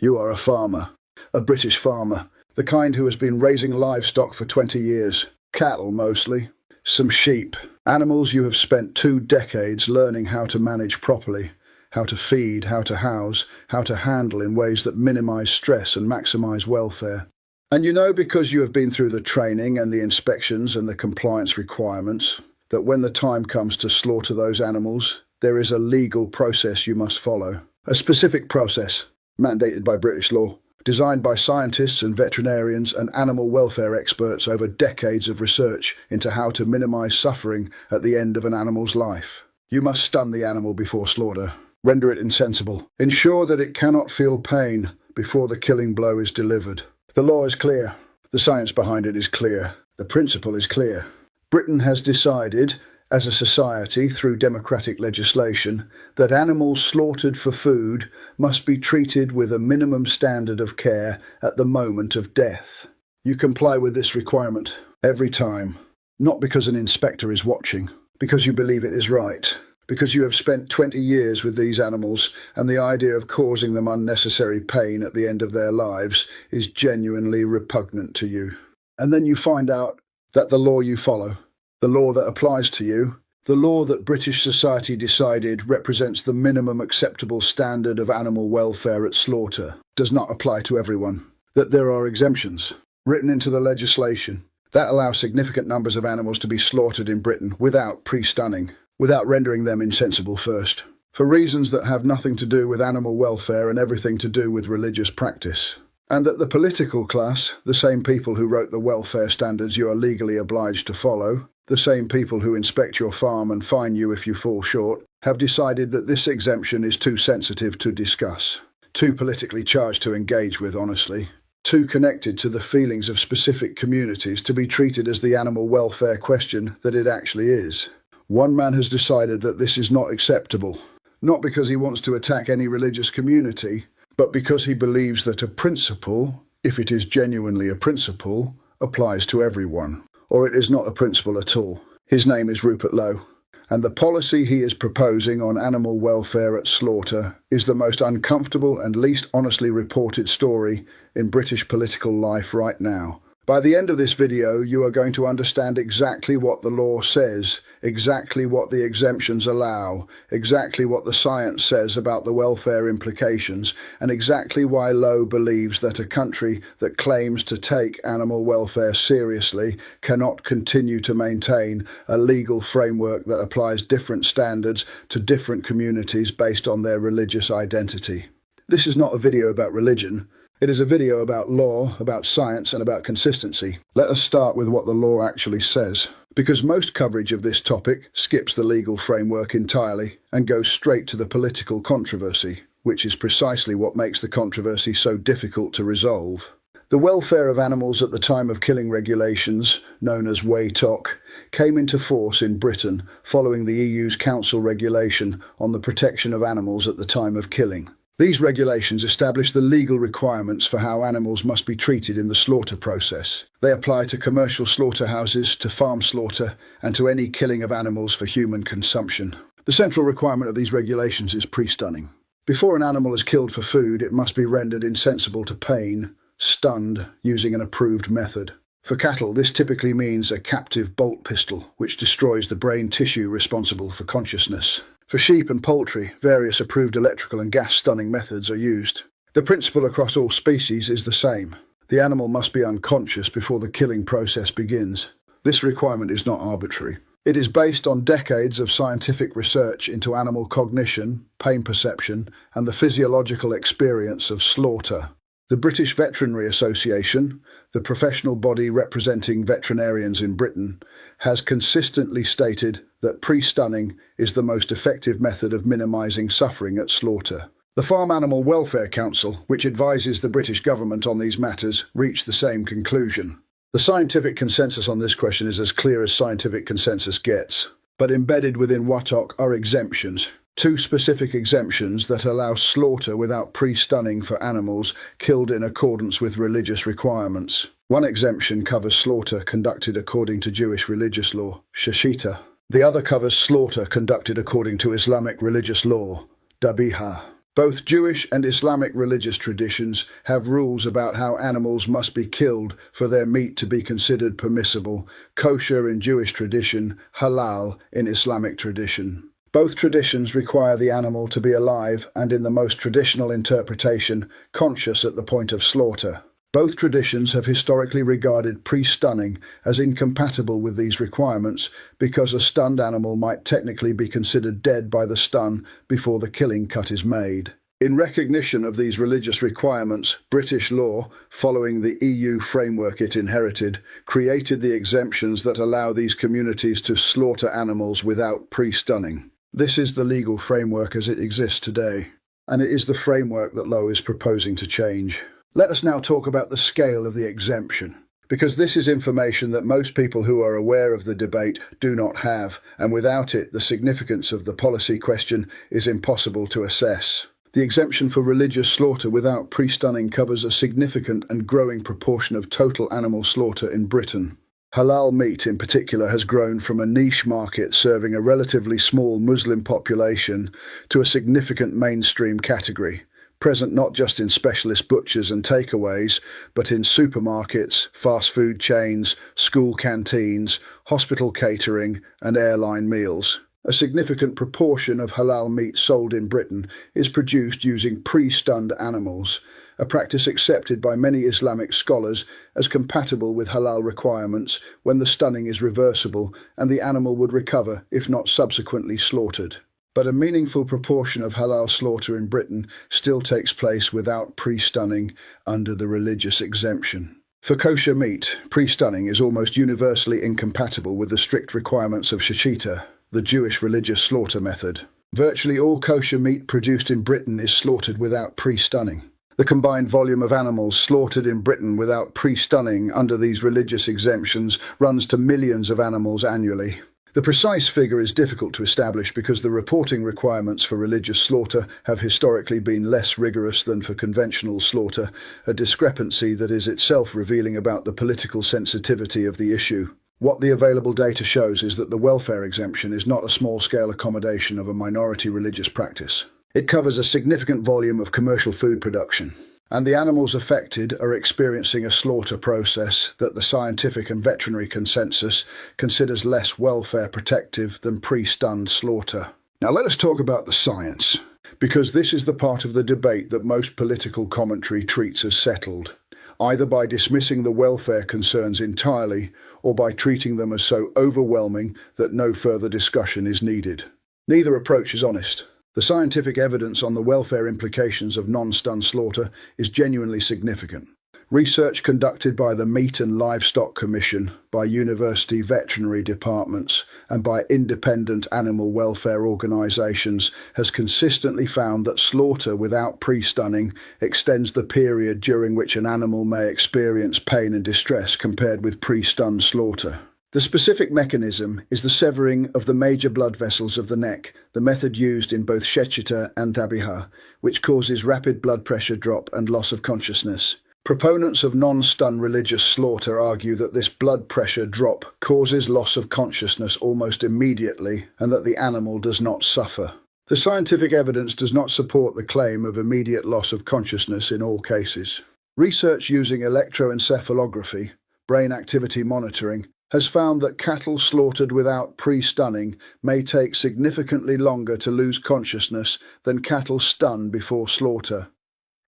You are a farmer, a British farmer, the kind who has been raising livestock for 20 years, cattle mostly, some sheep, animals you have spent 2 decades learning how to manage properly, how to feed, how to house, how to handle in ways that minimize stress and maximize welfare. And you know, because you have been through the training and the inspections and the compliance requirements, that when the time comes to slaughter those animals, there is a legal process you must follow. A specific process, mandated by British law, designed by scientists and veterinarians and animal welfare experts over decades of research into how to minimize suffering at the end of an animal's life. You must stun the animal before slaughter, render it insensible, ensure that it cannot feel pain before the killing blow is delivered. The law is clear, the science behind it is clear, the principle is clear. Britain has decided, as a society through democratic legislation, that animals slaughtered for food must be treated with a minimum standard of care at the moment of death. You comply with this requirement every time, not because an inspector is watching, because you believe it is right, because you have spent 20 years with these animals and the idea of causing them unnecessary pain at the end of their lives is genuinely repugnant to you. And then you find out that the law you follow, the law that applies to you, the law that British society decided represents the minimum acceptable standard of animal welfare at slaughter, does not apply to everyone. That there are exemptions written into the legislation that allow significant numbers of animals to be slaughtered in Britain without pre-stunning, without rendering them insensible first, for reasons that have nothing to do with animal welfare and everything to do with religious practice. And that the political class, the same people who wrote the welfare standards you are legally obliged to follow, the same people who inspect your farm and fine you if you fall short, have decided that this exemption is too sensitive to discuss, too politically charged to engage with honestly, too connected to the feelings of specific communities to be treated as the animal welfare question that it actually is. One man has decided that this is not acceptable, not because he wants to attack any religious community, but because he believes that a principle, if it is genuinely a principle, applies to everyone. Or it is not a principle at all. His name is Rupert Lowe, and the policy he is proposing on animal welfare at slaughter is the most uncomfortable and least honestly reported story in British political life right now. By the end of this video, you are going to understand exactly what the law says, exactly what the exemptions allow, exactly what the science says about the welfare implications, and exactly why Lowe believes that a country that claims to take animal welfare seriously cannot continue to maintain a legal framework that applies different standards to different communities based on their religious identity. This is not a video about religion. It is a video about law, about science, and about consistency. Let us start with what the law actually says, because most coverage of this topic skips the legal framework entirely and goes straight to the political controversy, which is precisely what makes the controversy so difficult to resolve. The welfare of animals at the time of killing regulations, known as WATOC, came into force in Britain following the EU's Council regulation on the protection of animals at the time of killing. These regulations establish the legal requirements for how animals must be treated in the slaughter process. They apply to commercial slaughterhouses, to farm slaughter, and to any killing of animals for human consumption. The central requirement of these regulations is pre-stunning. Before an animal is killed for food, it must be rendered insensible to pain, stunned, using an approved method. For cattle, this typically means a captive bolt pistol, which destroys the brain tissue responsible for consciousness. For sheep and poultry, various approved electrical and gas stunning methods are used. The principle across all species is the same. The animal must be unconscious before the killing process begins. This requirement is not arbitrary. It is based on decades of scientific research into animal cognition, pain perception, and the physiological experience of slaughter. The British Veterinary Association, the professional body representing veterinarians in Britain, has consistently stated that pre-stunning is the most effective method of minimising suffering at slaughter. The Farm Animal Welfare Council, which advises the British government on these matters, reached the same conclusion. The scientific consensus on this question is as clear as scientific consensus gets. But embedded within WATOC are exemptions. 2 specific exemptions that allow slaughter without pre-stunning for animals killed in accordance with religious requirements. One exemption covers slaughter conducted according to Jewish religious law, shashita. The other covers slaughter conducted according to Islamic religious law, dabiha. Both Jewish and Islamic religious traditions have rules about how animals must be killed for their meat to be considered permissible, kosher in Jewish tradition, halal in Islamic tradition. Both traditions require the animal to be alive and, in the most traditional interpretation, conscious at the point of slaughter. Both traditions have historically regarded pre-stunning as incompatible with these requirements because a stunned animal might technically be considered dead by the stun before the killing cut is made. In recognition of these religious requirements, British law, following the EU framework it inherited, created the exemptions that allow these communities to slaughter animals without pre-stunning. This is the legal framework as it exists today, and it is the framework that Lowe is proposing to change. Let us now talk about the scale of the exemption, because this is information that most people who are aware of the debate do not have, and without it, the significance of the policy question is impossible to assess. The exemption for religious slaughter without pre-stunning covers a significant and growing proportion of total animal slaughter in Britain. Halal meat in particular has grown from a niche market serving a relatively small Muslim population to a significant mainstream category, present not just in specialist butchers and takeaways, but in supermarkets, fast food chains, school canteens, hospital catering, and airline meals. A significant proportion of halal meat sold in Britain is produced using pre-stunned animals, a practice accepted by many Islamic scholars as compatible with halal requirements when the stunning is reversible and the animal would recover if not subsequently slaughtered. But a meaningful proportion of halal slaughter in Britain still takes place without pre-stunning under the religious exemption. For kosher meat, pre-stunning is almost universally incompatible with the strict requirements of shechita, the Jewish religious slaughter method. Virtually all kosher meat produced in Britain is slaughtered without pre-stunning. The combined volume of animals slaughtered in Britain without pre-stunning under these religious exemptions runs to millions of animals annually. The precise figure is difficult to establish because the reporting requirements for religious slaughter have historically been less rigorous than for conventional slaughter, a discrepancy that is itself revealing about the political sensitivity of the issue. What the available data shows is that the welfare exemption is not a small-scale accommodation of a minority religious practice. It covers a significant volume of commercial food production, and the animals affected are experiencing a slaughter process that the scientific and veterinary consensus considers less welfare protective than pre-stunned slaughter. Now let us talk about the science, because this is the part of the debate that most political commentary treats as settled, either by dismissing the welfare concerns entirely or by treating them as so overwhelming that no further discussion is needed. Neither approach is honest. The scientific evidence on the welfare implications of non-stun slaughter is genuinely significant. Research conducted by the Meat and Livestock Commission, by university veterinary departments, and by independent animal welfare organisations has consistently found that slaughter without pre-stunning extends the period during which an animal may experience pain and distress compared with pre-stun slaughter. The specific mechanism is the severing of the major blood vessels of the neck, the method used in both shechita and dhabiha, which causes rapid blood pressure drop and loss of consciousness. Proponents of non-stun religious slaughter argue that this blood pressure drop causes loss of consciousness almost immediately and that the animal does not suffer. The scientific evidence does not support the claim of immediate loss of consciousness in all cases. Research using electroencephalography, brain activity monitoring, has found that cattle slaughtered without pre-stunning may take significantly longer to lose consciousness than cattle stunned before slaughter.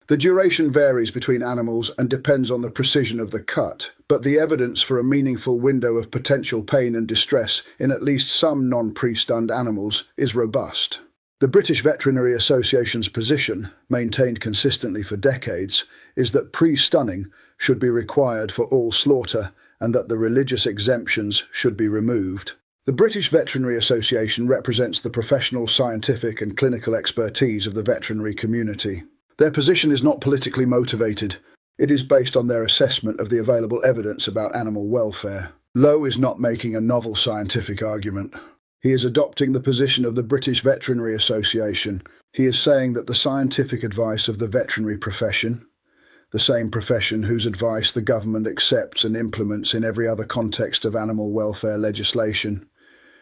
The duration varies between animals and depends on the precision of the cut, but the evidence for a meaningful window of potential pain and distress in at least some non-pre-stunned animals is robust. The British Veterinary Association's position, maintained consistently for decades, is that pre-stunning should be required for all slaughter and that the religious exemptions should be removed. The British Veterinary Association represents the professional, scientific and clinical expertise of the veterinary community. Their position is not politically motivated. It is based on their assessment of the available evidence about animal welfare. Lowe is not making a novel scientific argument. He is adopting the position of the British Veterinary Association. He is saying that the scientific advice of the veterinary profession, the same profession whose advice the government accepts and implements in every other context of animal welfare legislation,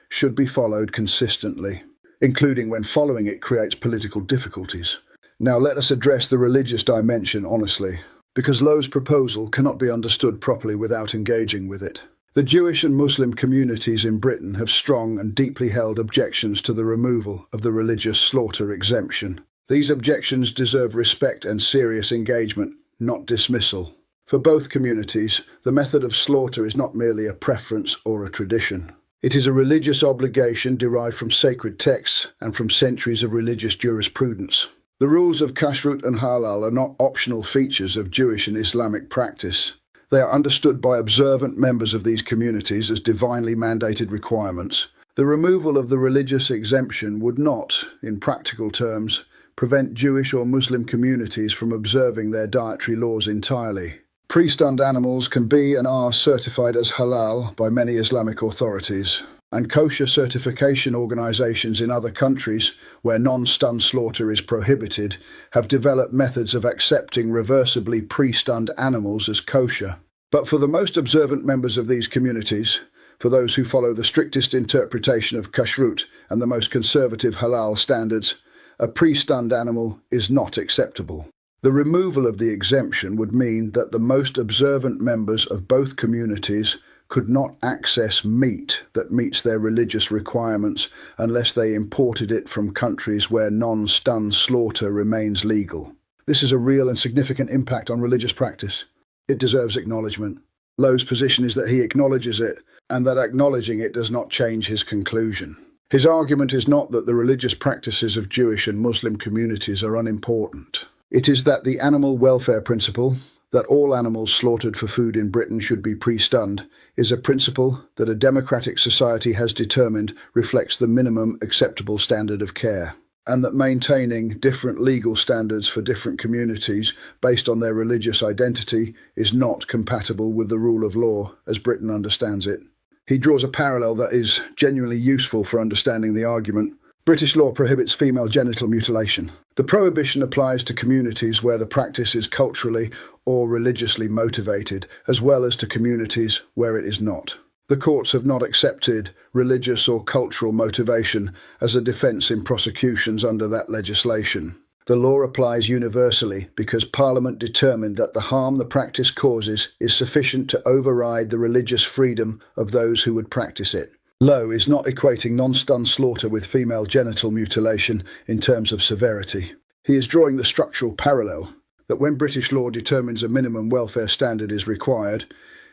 should be followed consistently, including when following it creates political difficulties. Now let us address the religious dimension honestly, because Lowe's proposal cannot be understood properly without engaging with it. The Jewish and Muslim communities in Britain have strong and deeply held objections to the removal of the religious slaughter exemption. These objections deserve respect and serious engagement, not dismissal. For both communities, the method of slaughter is not merely a preference or a tradition. It is a religious obligation derived from sacred texts and from centuries of religious jurisprudence. The rules of kashrut and halal are not optional features of Jewish and Islamic practice. They are understood by observant members of these communities as divinely mandated requirements. The removal of the religious exemption would not, in practical terms, prevent Jewish or Muslim communities from observing their dietary laws entirely. Pre-stunned animals can be and are certified as halal by many Islamic authorities, and kosher certification organizations in other countries where non-stun slaughter is prohibited have developed methods of accepting reversibly pre-stunned animals as kosher. But for the most observant members of these communities, for those who follow the strictest interpretation of kashrut and the most conservative halal standards, a pre-stunned animal is not acceptable. The removal of the exemption would mean that the most observant members of both communities could not access meat that meets their religious requirements unless they imported it from countries where non-stun slaughter remains legal. This is a real and significant impact on religious practice. It deserves acknowledgement. Lowe's position is that he acknowledges it, and that acknowledging it does not change his conclusion. His argument is not that the religious practices of Jewish and Muslim communities are unimportant. It is that the animal welfare principle, that all animals slaughtered for food in Britain should be pre-stunned, is a principle that a democratic society has determined reflects the minimum acceptable standard of care, and that maintaining different legal standards for different communities based on their religious identity is not compatible with the rule of law as Britain understands it. He draws a parallel that is genuinely useful for understanding the argument. British law prohibits female genital mutilation. The prohibition applies to communities where the practice is culturally or religiously motivated, as well as to communities where it is not. The courts have not accepted religious or cultural motivation as a defence in prosecutions under that legislation. The law applies universally because Parliament determined that the harm the practice causes is sufficient to override the religious freedom of those who would practice it. Lowe is not equating non-stun slaughter with female genital mutilation in terms of severity. He is drawing the structural parallel that when British law determines a minimum welfare standard is required,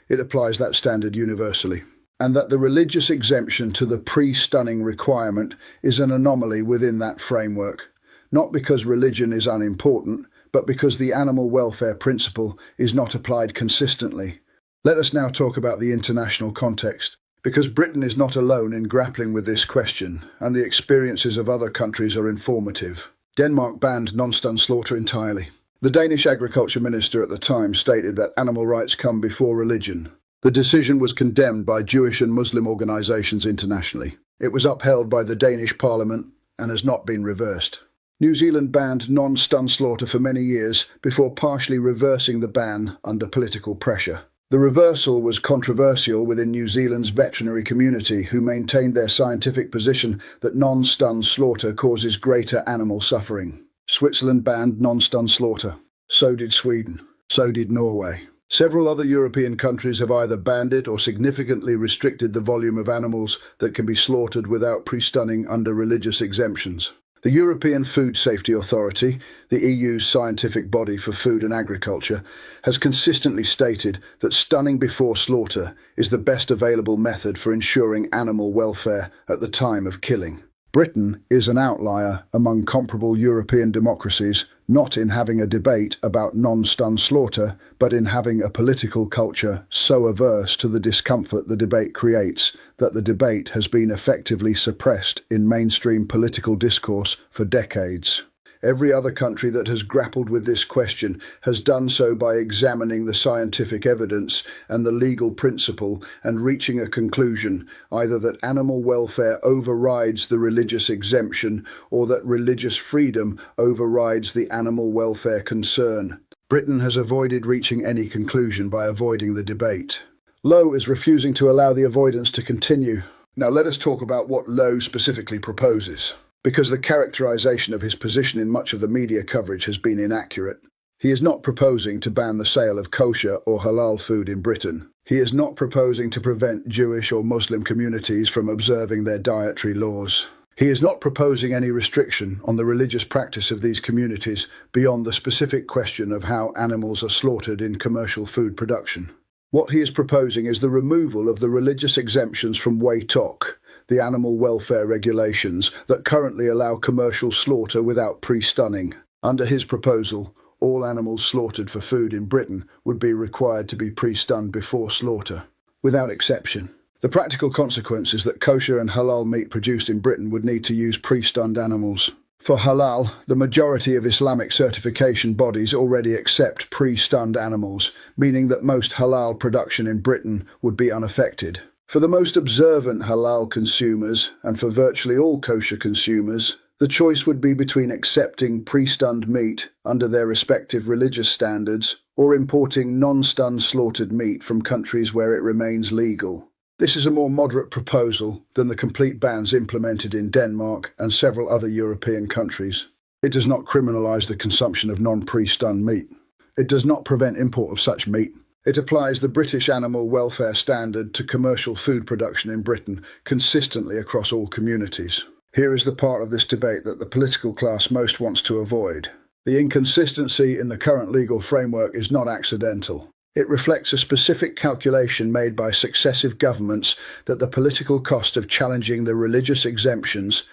it applies that standard universally, and that the religious exemption to the pre-stunning requirement is an anomaly within that framework, not because religion is unimportant, but because the animal welfare principle is not applied consistently. Let us now talk about the international context. Because Britain is not alone in grappling with this question, and the experiences of other countries are informative. Denmark banned non-stun slaughter entirely. The Danish agriculture minister at the time stated that animal rights come before religion. The decision was condemned by Jewish and Muslim organisations internationally. It was upheld by the Danish parliament and has not been reversed. New Zealand banned non-stun slaughter for many years before partially reversing the ban under political pressure. The reversal was controversial within New Zealand's veterinary community, who maintained their scientific position that non-stun slaughter causes greater animal suffering. Switzerland banned non-stun slaughter. So did Sweden. So did Norway. Several other European countries have either banned it or significantly restricted the volume of animals that can be slaughtered without pre-stunning under religious exemptions. The European Food Safety Authority, the EU's scientific body for food and agriculture, has consistently stated that stunning before slaughter is the best available method for ensuring animal welfare at the time of killing. Britain is an outlier among comparable European democracies, not in having a debate about non-stun slaughter, but in having a political culture so averse to the discomfort the debate creates that the debate has been effectively suppressed in mainstream political discourse for decades. Every other country that has grappled with this question has done so by examining the scientific evidence and the legal principle and reaching a conclusion, either that animal welfare overrides the religious exemption or that religious freedom overrides the animal welfare concern. Britain has avoided reaching any conclusion by avoiding the debate. Lowe is refusing to allow the avoidance to continue. Now let us talk about what Lowe specifically proposes. because the characterization of his position in much of the media coverage has been inaccurate. He is not proposing to ban the sale of kosher or halal food in Britain. He is not proposing to prevent Jewish or Muslim communities from observing their dietary laws. He is not proposing any restriction on the religious practice of these communities beyond the specific question of how animals are slaughtered in commercial food production. What he is proposing is the removal of the religious exemptions from WATOC, the animal welfare regulations that currently allow commercial slaughter without pre-stunning. Under his proposal, all animals slaughtered for food in Britain would be required to be pre-stunned before slaughter, without exception. The practical consequence is that kosher and halal meat produced in Britain would need to use pre-stunned animals. For halal, the majority of Islamic certification bodies already accept pre-stunned animals, meaning that most halal production in Britain would be unaffected. For the most observant halal consumers, and for virtually all kosher consumers, the choice would be between accepting pre-stunned meat under their respective religious standards or importing non-stunned slaughtered meat from countries where it remains legal. This is a more moderate proposal than the complete bans implemented in Denmark and several other European countries. It does not criminalise the consumption of non-pre-stunned meat. It does not prevent import of such meat. It applies the British animal welfare standard to commercial food production in Britain consistently across all communities. Here is the part of this debate that the political class most wants to avoid. The inconsistency in the current legal framework is not accidental. It reflects a specific calculation made by successive governments that the political cost of challenging the religious exemptions,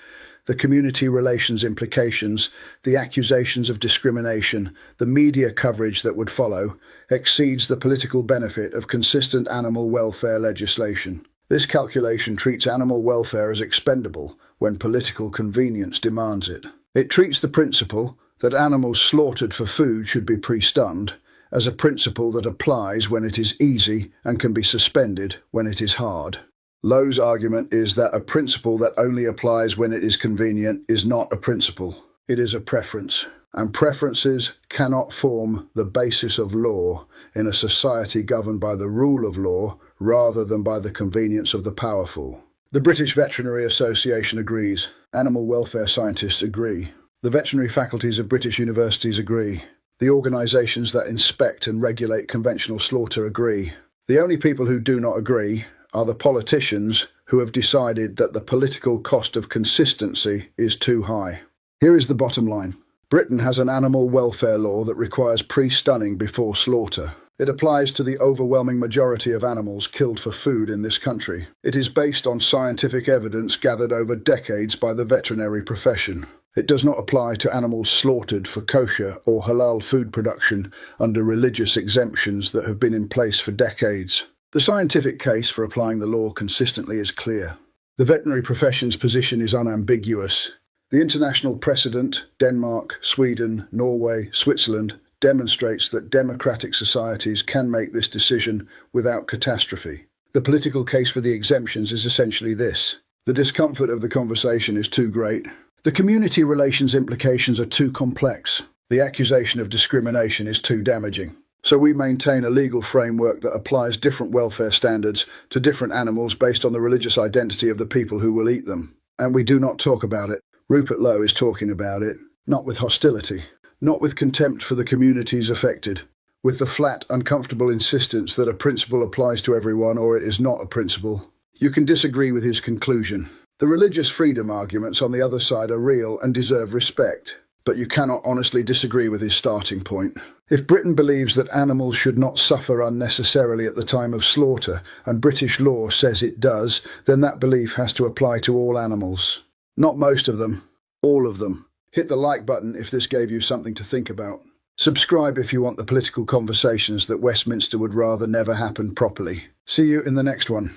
the community relations implications, the accusations of discrimination, the media coverage that would follow, exceeds the political benefit of consistent animal welfare legislation. This calculation treats animal welfare as expendable when political convenience demands it. It treats the principle that animals slaughtered for food should be pre-stunned as a principle that applies when it is easy and can be suspended when it is hard. Lowe's argument is that a principle that only applies when it is convenient is not a principle. It is a preference, and preferences cannot form the basis of law in a society governed by the rule of law rather than by the convenience of the powerful. The British Veterinary Association agrees. Animal welfare scientists agree. The veterinary faculties of British universities agree. The organisations that inspect and regulate conventional slaughter agree. The only people who do not agree are the politicians who have decided that the political cost of consistency is too high. Here is the bottom line. Britain has an animal welfare law that requires pre-stunning before slaughter. It applies to the overwhelming majority of animals killed for food in this country. It is based on scientific evidence gathered over decades by the veterinary profession. It does not apply to animals slaughtered for kosher or halal food production under religious exemptions that have been in place for decades. The scientific case for applying the law consistently is clear. The veterinary profession's position is unambiguous. The international precedent, Denmark, Sweden, Norway, Switzerland, demonstrates that democratic societies can make this decision without catastrophe. The political case for the exemptions is essentially this. The discomfort of the conversation is too great. The community relations implications are too complex. The accusation of discrimination is too damaging. So we maintain a legal framework that applies different welfare standards to different animals based on the religious identity of the people who will eat them. And we do not talk about it. Rupert Lowe is talking about it, not with hostility, not with contempt for the communities affected, with the flat, uncomfortable insistence that a principle applies to everyone or it is not a principle. You can disagree with his conclusion. The religious freedom arguments on the other side are real and deserve respect, but you cannot honestly disagree with his starting point. If Britain believes that animals should not suffer unnecessarily at the time of slaughter, and British law says it does, then that belief has to apply to all animals. Not most of them, all of them. Hit the like button if this gave you something to think about. Subscribe if you want the political conversations that Westminster would rather never happen properly. See you in the next one.